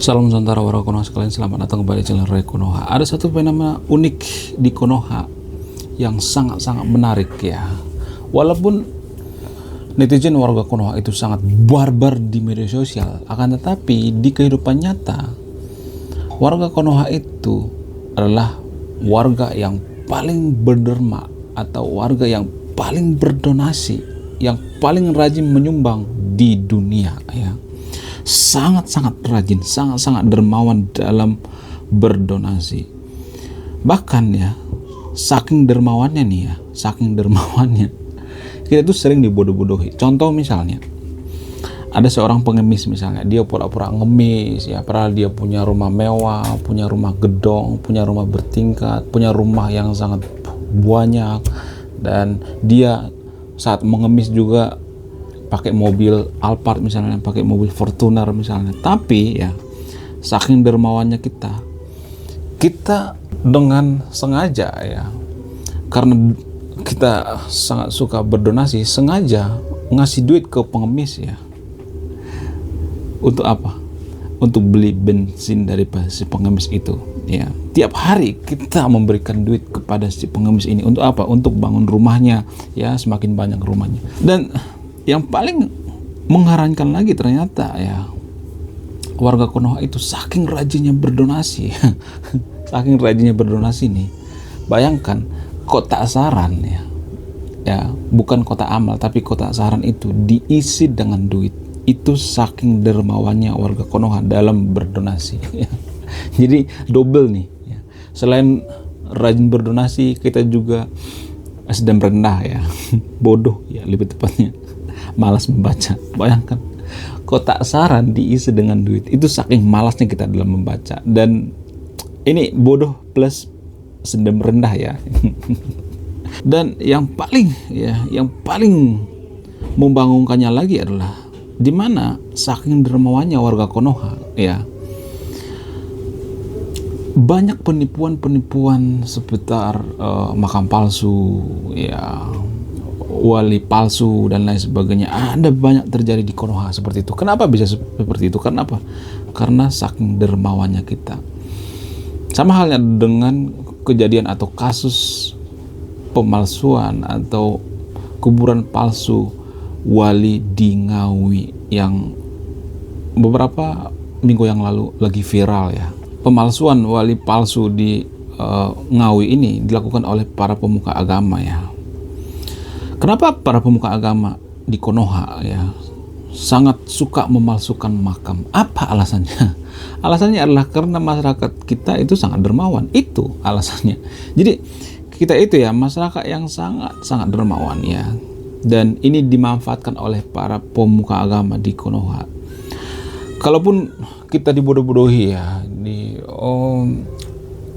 Salam Nusantara warga Konoha sekalian, selamat datang kembali di channel Ray Konoha. Ada satu fenomena unik di Konoha yang sangat-sangat menarik ya. Walaupun netizen warga Konoha itu sangat barbar di media sosial, akan tetapi di kehidupan nyata warga Konoha itu adalah warga yang paling berderma atau warga yang paling berdonasi, yang paling rajin menyumbang di dunia ya. Sangat-sangat rajin, sangat-sangat dermawan dalam berdonasi. Bahkan ya, saking dermawannya nih ya, saking dermawannya kita tuh sering dibodoh-bodohi. Contoh misalnya, ada seorang pengemis misalnya, dia pura-pura ngemis ya, padahal dia punya rumah mewah, punya rumah gedong, punya rumah bertingkat, punya rumah yang sangat banyak, dan dia saat mengemis juga pakai mobil Alphard misalnya, pakai mobil Fortuner misalnya. Tapi ya, saking dermawannya kita dengan sengaja ya, karena kita sangat suka berdonasi, sengaja ngasih duit ke pengemis ya. Untuk apa? Untuk beli bensin daripada si pengemis itu ya. Tiap hari kita memberikan duit kepada si pengemis ini. Untuk apa? Untuk bangun rumahnya ya, semakin banyak rumahnya. Dan yang paling mengherankan lagi ternyata ya, warga Konoha itu saking rajinnya berdonasi saking rajinnya berdonasi nih, bayangkan kotak saran ya, bukan kotak amal tapi kotak saran itu diisi dengan duit. Itu saking dermawannya warga Konoha dalam berdonasi ya. Jadi double nih ya. Selain rajin berdonasi, kita juga sedang rendah ya bodoh ya, lebih tepatnya malas membaca. Bayangkan kotak saran diisi dengan duit, itu saking malasnya kita dalam membaca. Dan ini bodoh plus sedang rendah ya dan yang paling membangunkannya lagi adalah di mana saking dermawannya warga Konoha ya, banyak penipuan seputar makam palsu ya, wali palsu dan lain sebagainya. Ada banyak terjadi di Konoha seperti itu. Kenapa bisa seperti itu? Karena apa? Karena saking dermawannya kita. Sama halnya dengan kejadian atau kasus pemalsuan atau kuburan palsu wali di Ngawi yang beberapa minggu yang lalu lagi viral ya. Pemalsuan wali palsu di Ngawi ini dilakukan oleh para pemuka agama ya. Kenapa para pemuka agama di Konoha ya sangat suka memalsukan makam? Apa alasannya? Alasannya adalah karena masyarakat kita itu sangat dermawan. Itu alasannya. Jadi kita itu ya masyarakat yang sangat dermawan ya. Dan ini dimanfaatkan oleh para pemuka agama di Konoha. Kalaupun kita dibodoh-bodohi ya,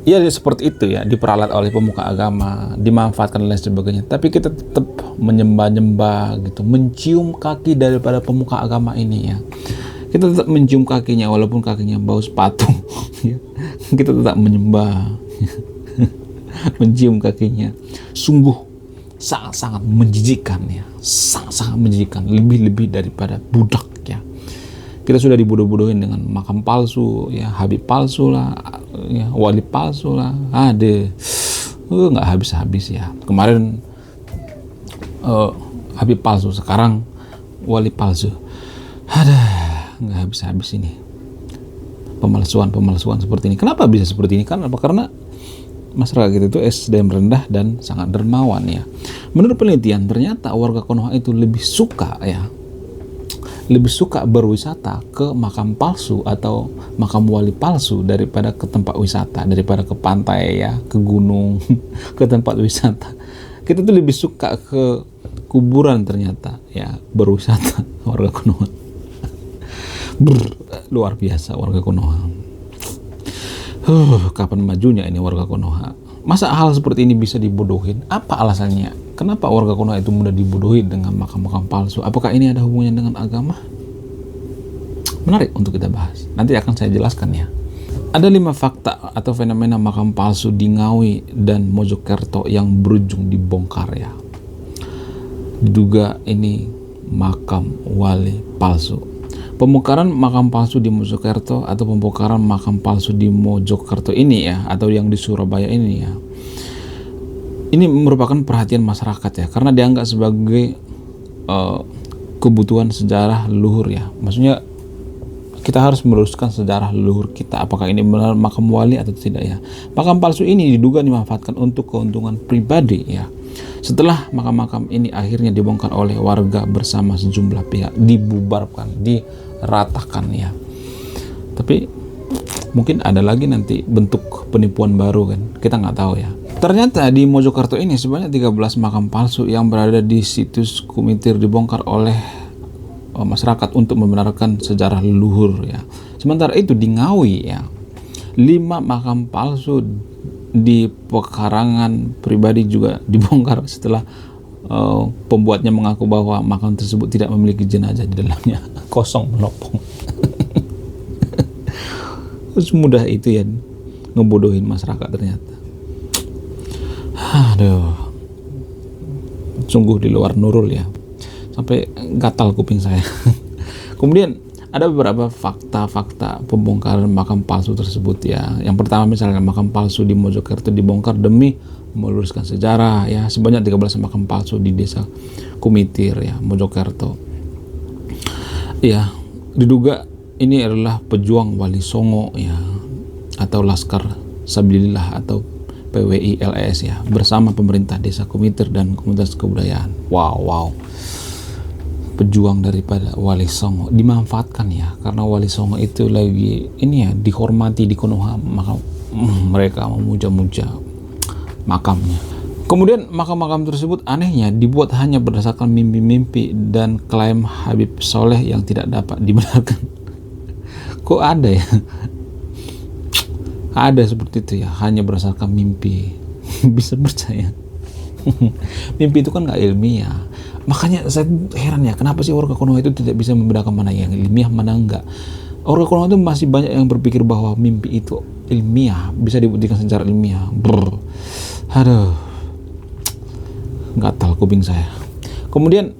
ya seperti itu ya, diperalat oleh pemuka agama, dimanfaatkan dan lain sebagainya. Tapi kita tetap menyembah-nyembah gitu, mencium kaki daripada pemuka agama ini ya. Kita tetap mencium kakinya walaupun kakinya bau sepatu ya. Kita tetap menyembah mencium kakinya. Sungguh sangat-sangat menjijikkan ya, sangat-sangat menjijikkan, lebih lebih-lebih budak ya. Kita sudah dibodoh-bodohin dengan makam palsu ya, habib palsu lah ya, wali palsu lah, ada nggak habis-habis ya. Kemarin habib palsu, sekarang wali palsu, ada nggak habis-habis ini pemalsuan seperti ini. Kenapa bisa seperti ini? Karena masyarakat kita itu SDM rendah dan sangat dermawan ya. Menurut penelitian ternyata warga Konoha itu lebih suka berwisata ke makam palsu atau makam wali palsu daripada ke tempat wisata, daripada ke pantai ya, ke gunung ke tempat wisata. Kita tuh lebih suka ke kuburan ternyata ya, berwisata warga Konoha. Luar biasa warga Konoha. Kapan majunya ini warga Konoha? Masa hal seperti ini bisa dibodohin? Apa alasannya? Kenapa warga Konoha itu mudah dibodohi dengan makam-makam palsu? Apakah ini ada hubungannya dengan agama? Menarik untuk kita bahas. Nanti akan saya jelaskan ya. Ada 5 fakta atau fenomena makam palsu di Ngawi dan Mojokerto yang berujung dibongkar ya. Diduga ini makam wali palsu. Pembongkaran makam palsu di Mojokerto atau pembongkaran makam palsu di Mojokerto ini ya, atau yang di Surabaya ini ya, ini merupakan perhatian masyarakat ya, karena dianggap sebagai kebutuhan sejarah leluhur ya. Maksudnya kita harus meluruskan sejarah leluhur kita, apakah ini benar makam wali atau tidak ya. Makam palsu ini diduga dimanfaatkan untuk keuntungan pribadi ya. Setelah makam-makam ini akhirnya dibongkar oleh warga bersama sejumlah pihak, dibubarkan, diratakan ya. Tapi mungkin ada lagi nanti bentuk penipuan baru kan, kita nggak tahu ya. Ternyata di Mojokerto ini sebanyak 13 makam palsu yang berada di situs Kumitir dibongkar oleh masyarakat untuk membenarkan sejarah leluhur ya. Sementara itu di Ngawi ya, 5 makam palsu di pekarangan pribadi juga dibongkar setelah pembuatnya mengaku bahwa makam tersebut tidak memiliki jenazah di dalamnya, kosong melopong. Semudah itu ya ngebodohin masyarakat ternyata. Aduh, sungguh di luar nurul ya, sampai gatal kuping saya. Kemudian ada beberapa fakta-fakta pembongkaran makam palsu tersebut ya. Yang pertama misalnya makam palsu di Mojokerto dibongkar demi meluruskan sejarah ya. Sebanyak 13 makam palsu di desa Kumitir ya, Mojokerto. Ya, diduga ini adalah pejuang Wali Songo ya, atau Laskar Sabilillah atau PWI LES ya, bersama pemerintah desa Kumitir dan komunitas kebudayaan. Wow. Pejuang daripada Wali Songo dimanfaatkan ya, karena Wali Songo itu lagi ini ya dihormati di Konoha, maka mereka memuja-muja makamnya. Kemudian makam-makam tersebut anehnya dibuat hanya berdasarkan mimpi-mimpi dan klaim Habib Soleh yang tidak dapat dibenarkan. Kok ada ya? Ada seperti itu ya, hanya berdasarkan mimpi. Bisa percaya? Mimpi itu kan nggak ilmiah. Makanya saya heran ya, kenapa sih warga Konoha itu tidak bisa membedakan mana yang ilmiah, mana enggak. Warga Konoha itu masih banyak yang berpikir bahwa mimpi itu ilmiah, bisa dibuktikan secara ilmiah. Aduh, gatal kuping saya. Kemudian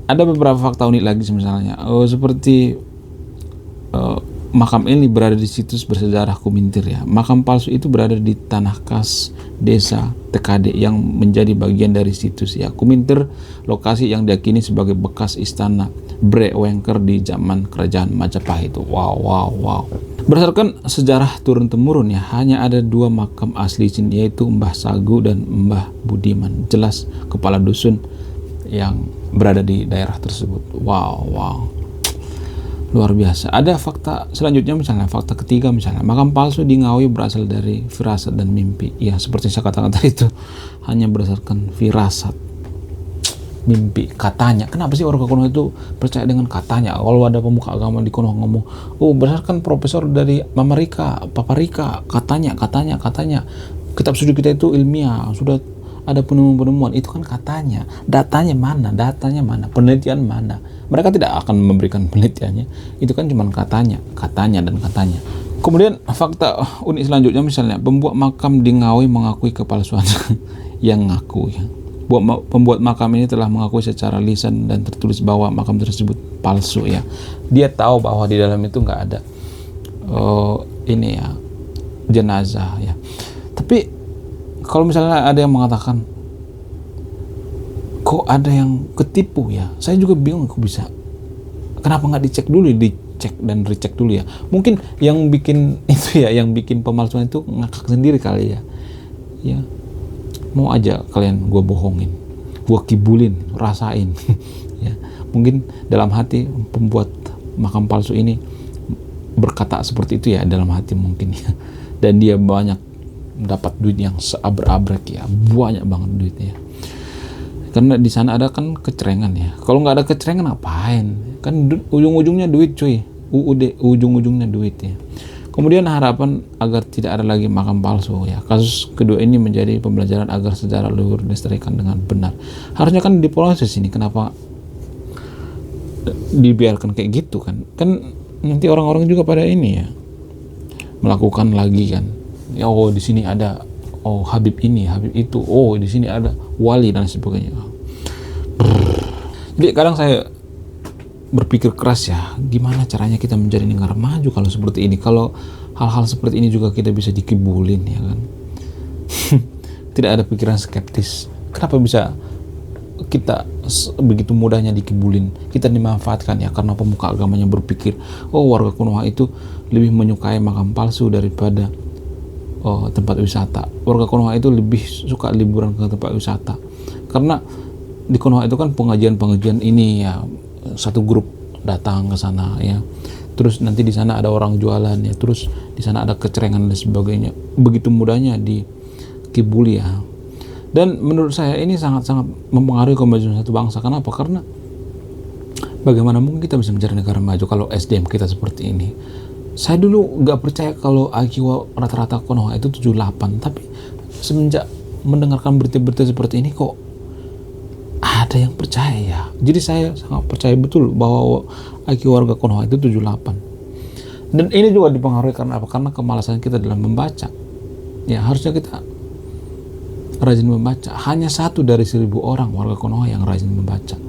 ada beberapa fakta unik lagi misalnya, seperti makam ini berada di situs bersejarah Kumintir ya. Makam palsu itu berada di tanah kas desa TKD yang menjadi bagian dari situs ya. Kumintir lokasi yang diyakini sebagai bekas istana Bre Wengker di zaman kerajaan Majapahit itu. Wow. Berdasarkan sejarah turun temurun ya, hanya ada 2 makam asli sini, yaitu Mbah Sagu dan Mbah Budiman, jelas kepala dusun yang berada di daerah tersebut. Wow. Luar biasa. Ada fakta selanjutnya misalnya, fakta ketiga misalnya, makam palsu di Ngawi berasal dari firasat dan mimpi. Ya, seperti saya katakan tadi itu hanya berdasarkan firasat, mimpi, katanya. Kenapa sih orang Konoha itu percaya dengan katanya? Kalau ada pemuka agama di Konoha ngomong, berdasarkan profesor dari Mama Rika, Papa Rika, katanya. Kitab studi kita itu ilmiah, sudah ada penemuan-penemuan, itu kan katanya. Datanya mana? Penelitian mana? Mereka tidak akan memberikan penelitiannya. Itu kan cuma katanya. Kemudian fakta unik selanjutnya misalnya, pembuat makam di Ngawi mengakui kepalsuan. Yang ngaku ya. Pembuat makam ini telah mengakui secara lisan dan tertulis bahwa makam tersebut palsu ya. Dia tahu bahwa di dalam itu nggak ada ini ya, jenazah ya. Tapi kalau misalnya ada yang mengatakan kok ada yang ketipu ya, saya juga bingung kok bisa. Kenapa nggak dicek dan recheck dulu ya? Mungkin yang bikin itu ya, yang bikin pemalsuan itu ngakak sendiri kali ya. Ya, mau aja kalian gue bohongin, gue kibulin, rasain. Ya, mungkin dalam hati pembuat makam palsu ini berkata seperti itu ya, dalam hati mungkin ya. Dan dia banyak dapat duit yang seabrek-abrek ya, banyak banget duitnya. Karena di sana ada kan kecerengan ya. Kalau nggak ada kecerengan ngapain? Kan ujung-ujungnya duit cuy. Ujung-ujungnya duit ya. Kemudian harapan agar tidak ada lagi makam palsu ya. Kasus kedua ini menjadi pembelajaran agar sejarah leluhur dilestarikan dengan benar. Harusnya kan diproses ini. Kenapa dibiarkan kayak gitu kan? Kan nanti orang-orang juga pada ini ya melakukan lagi kan. Ya, di sini ada Habib ini, Habib itu, di sini ada wali dan sebagainya. Jadi kadang saya berpikir keras ya, gimana caranya kita menjadi negara maju kalau seperti ini, kalau hal-hal seperti ini juga kita bisa dikibulin ya kan. Tidak ada pikiran skeptis. Kenapa bisa kita begitu mudahnya dikibulin, kita dimanfaatkan ya karena pemuka agamanya berpikir, oh warga Konoha itu lebih menyukai makam palsu daripada tempat wisata. Warga Konoha itu lebih suka liburan ke tempat wisata karena di Konoha itu kan pengajian ini ya, satu grup datang ke sana ya, terus nanti di sana ada orang jualan ya, terus di sana ada kecerengan dan sebagainya. Begitu mudahnya dikibuli ya. Dan menurut saya ini sangat-sangat mempengaruhi kemajuan satu bangsa. Kenapa? Karena bagaimana mungkin kita bisa menjadi negara maju kalau SDM kita seperti ini. Saya dulu nggak percaya kalau IQ rata-rata Konoha itu 78, tapi semenjak mendengarkan berita-berita seperti ini kok ada yang percaya ya. Jadi saya sangat percaya betul bahwa IQ warga Konoha itu 78. Dan ini juga dipengaruhi karena apa? Karena kemalasan kita dalam membaca. Ya, harusnya kita rajin membaca. Hanya 1 dari 1000 orang warga Konoha yang rajin membaca.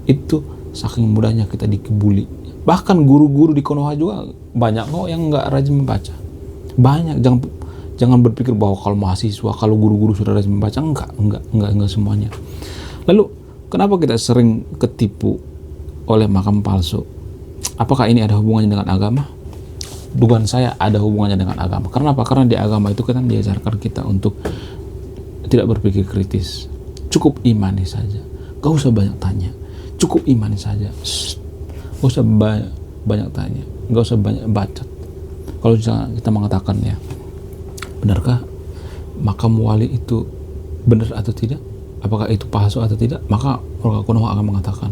Itu saking mudahnya kita dikibuli. Bahkan guru-guru di Konoha juga banyak kok yang nggak rajin membaca. Banyak. Jangan berpikir bahwa kalau mahasiswa, kalau guru-guru sudah rajin membaca. Enggak semuanya. Lalu kenapa kita sering ketipu oleh makam palsu? Apakah ini ada hubungannya dengan agama? Dugaan saya ada hubungannya dengan agama. Karena apa? Karena di agama itu kan diajarkan kita untuk tidak berpikir kritis, cukup imani saja, gak usah banyak tanya, cukup imani saja, gak usah banyak tanya, gak usah banyak bacot. Kalau kita mengatakan ya, benarkah makam wali itu benar atau tidak, apakah itu palsu atau tidak, maka warga Konoha akan mengatakan,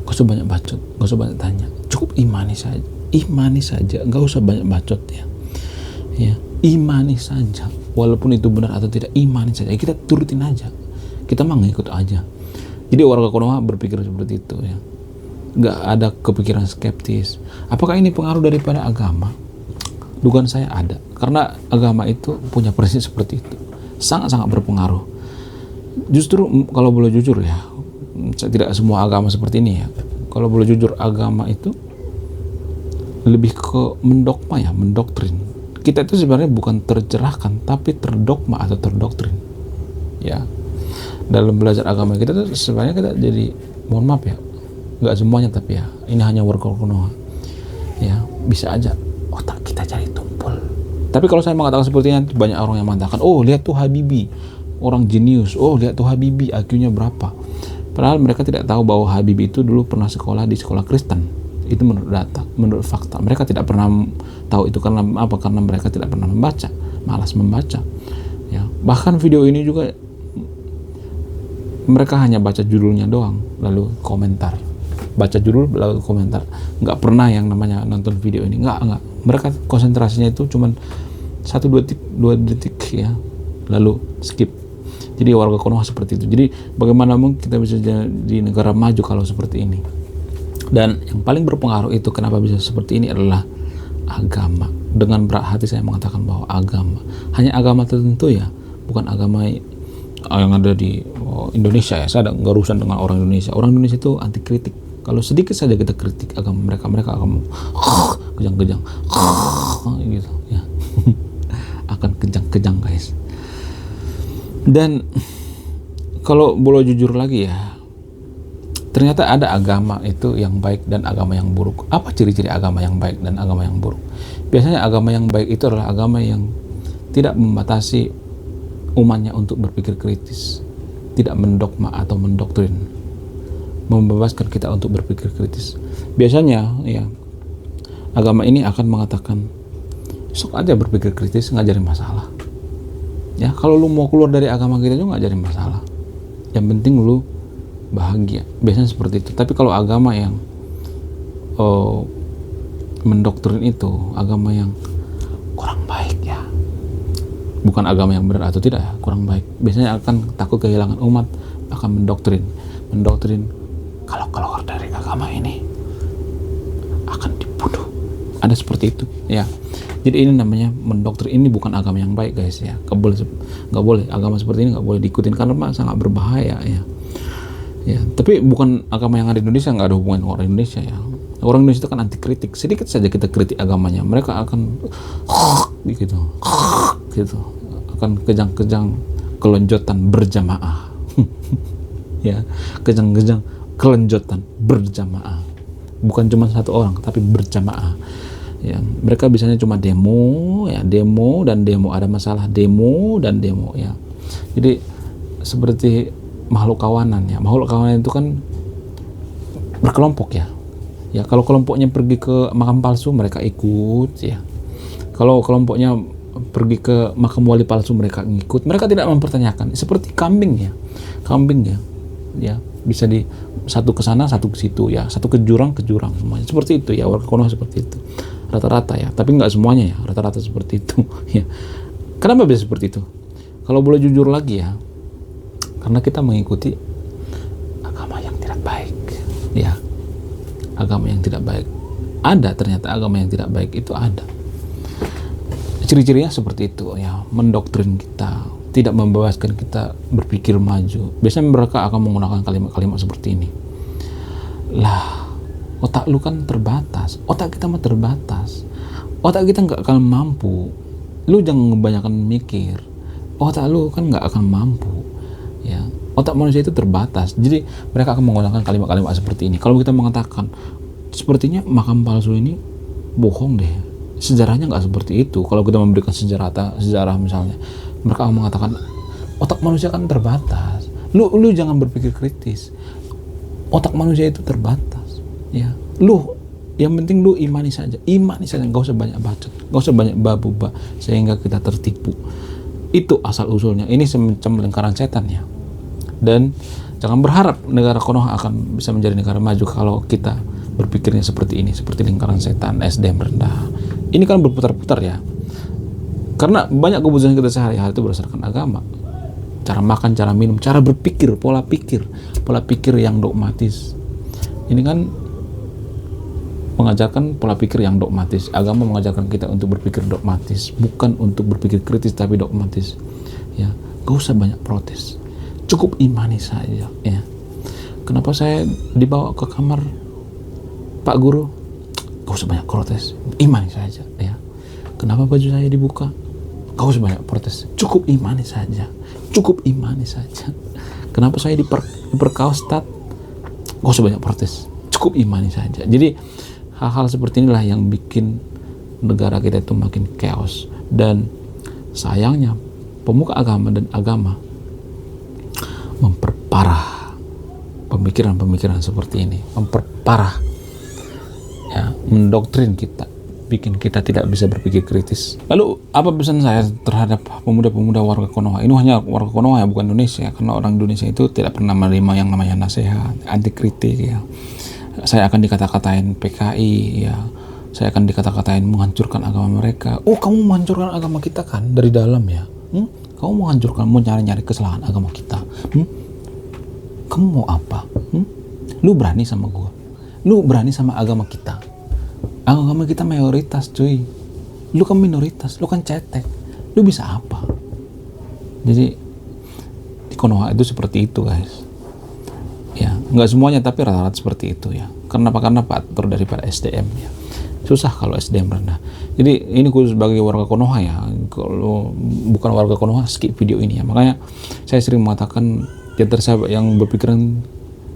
gak usah banyak bacot, gak usah banyak tanya, cukup imani saja, gak usah banyak bacot ya, imani saja. Walaupun itu benar atau tidak, imani saja, kita turutin aja, kita mah ngikut aja. Jadi warga Konoha berpikir seperti itu ya, nggak ada kepikiran skeptis. Apakah ini pengaruh daripada agama? Dugaan saya ada, karena agama itu punya prinsip seperti itu, sangat-sangat berpengaruh. Justru kalau boleh jujur ya, tidak semua agama seperti ini ya. Kalau boleh jujur, agama itu lebih ke mendogma ya, mendoktrin. Kita itu sebenarnya bukan tercerahkan, tapi terdogma atau terdoktrin ya. Dalam belajar agama kita tuh sebenarnya kita jadi, mohon maaf ya, nggak semuanya, tapi ya ini hanya warga Konoha ya, bisa aja otak kita jadi tumpul. Tapi kalau saya mengatakan seperti ini, banyak orang yang mengatakan, oh lihat tuh Habibie, orang jenius, oh lihat tuh Habibie IQ-nya berapa. Padahal mereka tidak tahu bahwa Habibie itu dulu pernah sekolah di sekolah Kristen. Itu menurut data, menurut fakta. Mereka tidak pernah tahu itu karena apa? Karena mereka tidak pernah membaca, malas membaca ya. Bahkan video ini juga mereka hanya baca judulnya doang lalu komentar, baca judul lalu komentar, nggak pernah yang namanya nonton video ini, nggak. Mereka konsentrasinya itu cuman 1-2 detik ya, lalu skip. Jadi warga Konoha seperti itu. Jadi bagaimana mungkin kita bisa jadi negara maju kalau seperti ini? Dan yang paling berpengaruh itu kenapa bisa seperti ini adalah agama. Dengan berat hati saya mengatakan bahwa agama, hanya agama tertentu ya, bukan agama yang ada di Indonesia ya. Saya nggak urusan dengan orang Indonesia. Orang Indonesia itu anti kritik. Kalau sedikit saja kita kritik agama mereka akan kejang-kejang gitu ya. Akan kejang-kejang guys. Dan kalau boleh jujur lagi ya, ternyata ada agama itu yang baik dan agama yang buruk. Apa ciri-ciri agama yang baik dan agama yang buruk? Biasanya agama yang baik itu adalah agama yang tidak membatasi umatnya untuk berpikir kritis, tidak mendogma atau mendoktrin, membebaskan kita untuk berpikir kritis. Biasanya ya, agama ini akan mengatakan, sok aja berpikir kritis, nggak jadi masalah. Ya, kalau lu mau keluar dari agama kita juga nggak jadi masalah. Yang penting lu bahagia. Biasanya seperti itu. Tapi kalau agama yang mendoktrin itu, agama yang kurang baik ya, bukan agama yang benar atau tidak ya, kurang baik, biasanya akan takut kehilangan umat, akan mendoktrin kalau keluar dari agama ini akan dibunuh. Ada seperti itu ya. Jadi ini namanya mendoktrin. Ini bukan agama yang baik guys ya. Nggak boleh agama seperti ini nggak boleh diikutin karena sangat berbahaya ya. Ya, tapi bukan agama yang ada di Indonesia, nggak ada hubungan dengan orang Indonesia ya. Orang Indonesia itu kan anti kritik. Sedikit saja kita kritik agamanya, mereka akan gitu, gitu, akan kejang-kejang kelonjotan berjamaah. Ya, kejang-kejang kelonjotan berjamaah. Bukan cuma satu orang, tapi berjamaah. Ya, mereka biasanya cuma demo, ya demo dan demo, ada masalah demo dan demo ya. Jadi seperti makhluk kawanan ya. Makhluk kawanan itu kan berkelompok ya. Ya, kalau kelompoknya pergi ke makam palsu mereka ikut ya. Kalau kelompoknya pergi ke makam wali palsu mereka ngikut. Mereka tidak mempertanyakan. Seperti kambing ya. Kambing ya. Ya, bisa di satu ke sana, satu ke situ ya. Satu ke jurang semuanya. Seperti itu ya, warga Konoha seperti itu. Rata-rata ya, tapi nggak semuanya ya. Rata-rata seperti itu ya. Kenapa bisa seperti itu? Kalau boleh jujur lagi ya, karena kita mengikuti agama yang tidak baik ya. Agama yang tidak baik ada, ternyata agama yang tidak baik itu ada. Ciri-cirinya seperti itu ya, mendoktrin kita, tidak membebaskan kita berpikir maju. Biasanya mereka akan menggunakan kalimat-kalimat seperti ini. Lah, otak lu kan terbatas, otak kita mah terbatas, otak kita nggak akan mampu. Lu jangan kebanyakan mikir, otak lu kan nggak akan mampu ya. Otak manusia itu terbatas. Jadi mereka akan menggunakan kalimat-kalimat seperti ini. Kalau kita mengatakan sepertinya makam palsu ini bohong deh, sejarahnya nggak seperti itu. Kalau kita memberikan sejarah misalnya, mereka akan mengatakan otak manusia kan terbatas. Lu jangan berpikir kritis. Otak manusia itu terbatas ya. Lu yang penting lu imani saja, nggak usah banyak bacot, nggak usah banyak babuba sehingga kita tertipu. Itu asal usulnya. Ini semacam lingkaran setan ya. Dan jangan berharap negara Konoha akan bisa menjadi negara maju kalau kita berpikirnya seperti ini, seperti lingkaran setan, SDM rendah. Ini kan berputar-putar ya. Karena banyak keputusan kita sehari-hari itu berdasarkan agama. Cara makan, cara minum, cara berpikir, pola pikir yang dogmatis. Ini kan mengajarkan pola pikir yang dogmatis. Agama mengajarkan kita untuk berpikir dogmatis, bukan untuk berpikir kritis tapi dogmatis. Ya, gak usah banyak protes. Cukup imani saja ya. Kenapa saya dibawa ke kamar Pak Guru? Gak usah banyak protes, imani saja ya. Kenapa baju saya dibuka? Gak usah banyak protes, cukup imani saja. Kenapa saya diperkaos tat? Gak usah banyak protes, cukup imani saja. Jadi hal-hal seperti inilah yang bikin negara kita itu makin chaos. Dan sayangnya pemuka agama dan agama memperparah pemikiran-pemikiran seperti ini, memperparah ya, mendoktrin kita, bikin kita tidak bisa berpikir kritis. Lalu apa pesan saya terhadap pemuda-pemuda warga Konoha? Ini hanya warga Konoha ya, bukan Indonesia, karena orang Indonesia itu tidak pernah menerima yang namanya nasihat, anti kritik ya. Saya akan dikata-katain PKI ya, saya akan dikata-katain menghancurkan agama mereka. Oh, kamu menghancurkan agama kita kan dari dalam ya? Kamu menghancurkan, mau nyari-nyari kesalahan agama kita. Kamu mau apa? Lu berani sama gua? Lu berani sama agama kita? Agama kita mayoritas cuy. Lu kan minoritas, lu kan cetek. Lu bisa apa? Jadi di Konoha itu seperti itu guys. Ya, nggak semuanya tapi rata-rata seperti itu ya. Karena faktor daripada SDM ya. Susah kalau SDM rendah. Jadi ini khusus bagi warga Konoha ya. Kalau bukan warga Konoha, skip video ini ya. Makanya saya sering mengatakan di antara sahabat yang berpikiran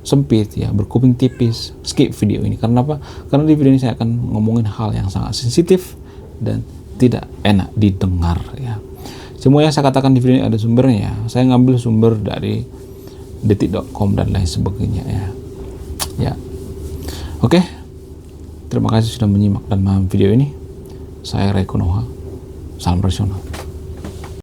sempit ya, berkuping tipis, skip video ini. Karena apa? Karena di video ini saya akan ngomongin hal yang sangat sensitif dan tidak enak didengar ya. Semua yang saya katakan di video ini ada sumbernya ya. Saya ngambil sumber dari detik.com dan lain sebagainya ya. Ya. Oke. Terima kasih sudah menyimak dan memahami video ini. Saya Ray Konoha. Salam rasional.